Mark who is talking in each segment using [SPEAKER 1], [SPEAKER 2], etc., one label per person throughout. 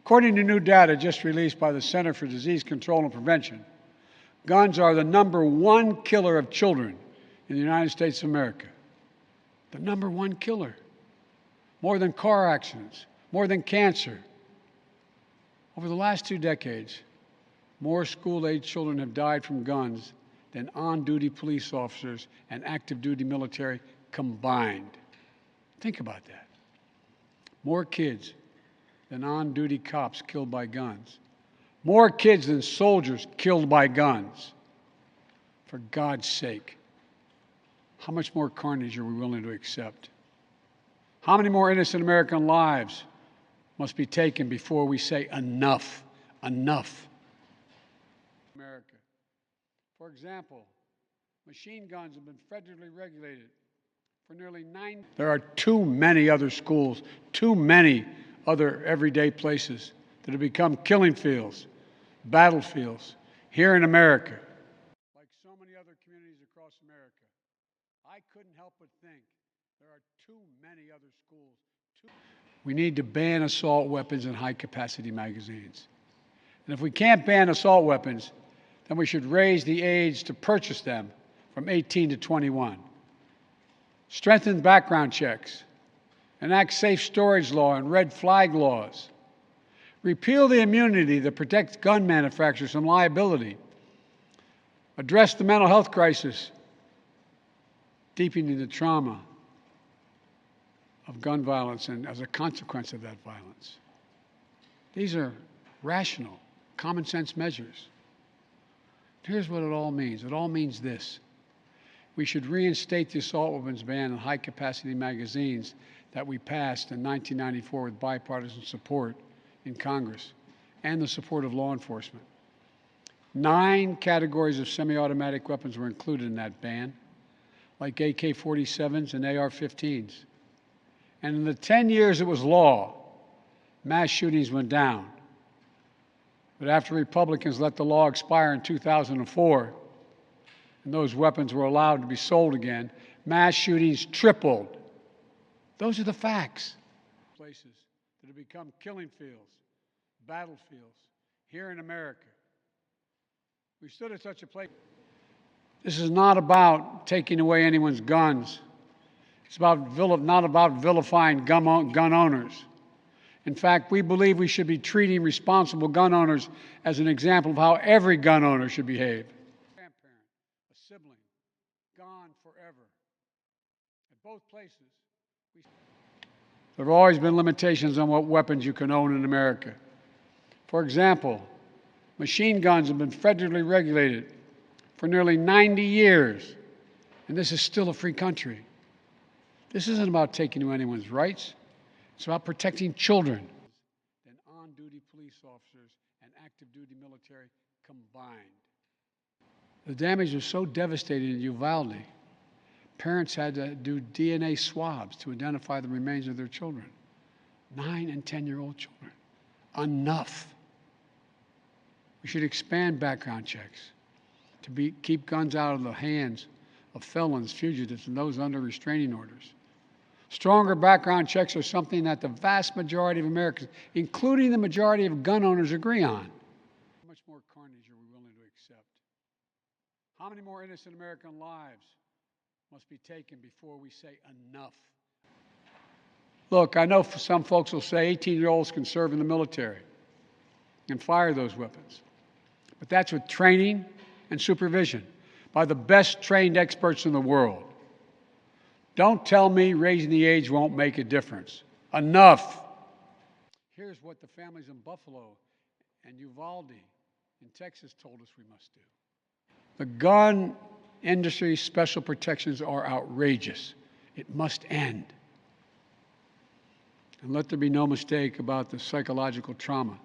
[SPEAKER 1] According to new data just released by the Center for Disease Control and Prevention, guns are the #1 killer of children in the United States of America. The #1 killer. More than car accidents, more than cancer. Over the last 2 decades, more school-age children have died from guns than on-duty police officers and active-duty military combined. Think about that. More kids than on-duty cops killed by guns. More kids than soldiers killed by guns. For God's sake, how much more carnage are we willing to accept? How many more innocent American lives must be taken before we say enough, enough? America. For example, machine guns have been federally regulated for nearly 9. There are too many other schools, too many other everyday places that have become killing fields, battlefields here in America. Like so many other communities across America, I couldn't help but think there are too many other schools. We need to ban assault weapons and high-capacity magazines. And if we can't ban assault weapons, then we should raise the age to purchase them from 18 to 21. Strengthen background checks. Enact safe storage law and red flag laws. Repeal the immunity that protects gun manufacturers from liability. Address the mental health crisis, deepening the trauma of gun violence and as a consequence of that violence. These are rational, common sense measures. Here's what it all means. It all means this. We should reinstate the assault weapons ban on high-capacity magazines that we passed in 1994 with bipartisan support in Congress and the support of law enforcement. 9 categories of semi-automatic weapons were included in that ban, like AK-47s and AR-15s. And in the 10 years it was law, mass shootings went down. But after Republicans let the law expire in 2004, and those weapons were allowed to be sold again, mass shootings tripled. Those are the facts. Places that have become killing fields, battlefields, here in America. We stood at such a place. This is not about taking away anyone's guns. It's not about vilifying gun owners. In fact, we believe we should be treating responsible gun owners as an example of how every gun owner should behave. A grandparent, a sibling, gone forever. At both places, there have always been limitations on what weapons you can own in America. For example, machine guns have been federally regulated for nearly 90 years, and this is still a free country. This isn't about taking away anyone's rights. It's about protecting children than on-duty police officers and active-duty military combined. The damage was so devastating in Uvalde, parents had to do DNA swabs to identify the remains of their children. 9 and 10-year-old children. Enough. We should expand background checks to keep guns out of the hands of felons, fugitives, and those under restraining orders. Stronger background checks are something that the vast majority of Americans, including the majority of gun owners, agree on. How much more carnage are we willing to accept? How many more innocent American lives must be taken before we say enough? Look, I know some folks will say 18-year-olds can serve in the military and fire those weapons. But that's with training and supervision by the best trained experts in the world. Don't tell me raising the age won't make a difference. Enough. Here's what the families in Buffalo and Uvalde in Texas told us we must do. The gun industry's special protections are outrageous. It must end. And let there be no mistake about the psychological trauma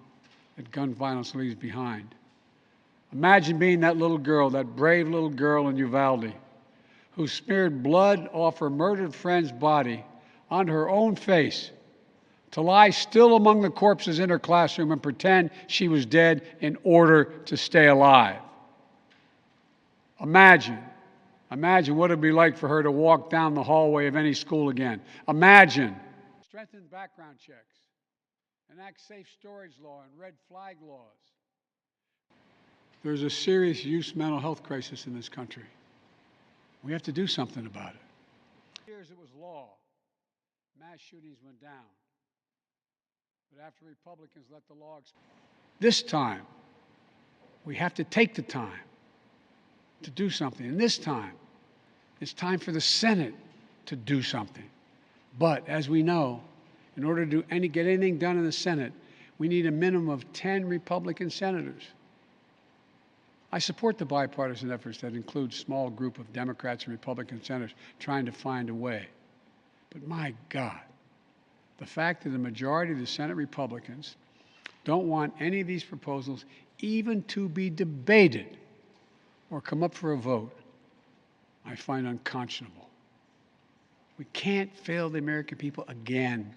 [SPEAKER 1] that gun violence leaves behind. Imagine being that little girl, that brave little girl in Uvalde, who smeared blood off her murdered friend's body onto her own face to lie still among the corpses in her classroom and pretend she was dead in order to stay alive. Imagine what it would be like for her to walk down the hallway of any school again. Imagine. Strengthen background checks. enact safe storage law and red flag laws. There's a serious youth mental health crisis in this country. We have to do something about it. For years it was law. Mass shootings went down. But after Republicans let the law expire, this time, we have to take the time to do something. And this time, it's time for the Senate to do something. But as we know, in order to get anything done in the Senate, we need a minimum of 10 Republican senators. I support the bipartisan efforts that include a small group of Democrats and Republican senators trying to find a way. But my God, the fact that the majority of the Senate Republicans don't want any of these proposals even to be debated or come up for a vote, I find unconscionable. We can't fail the American people again.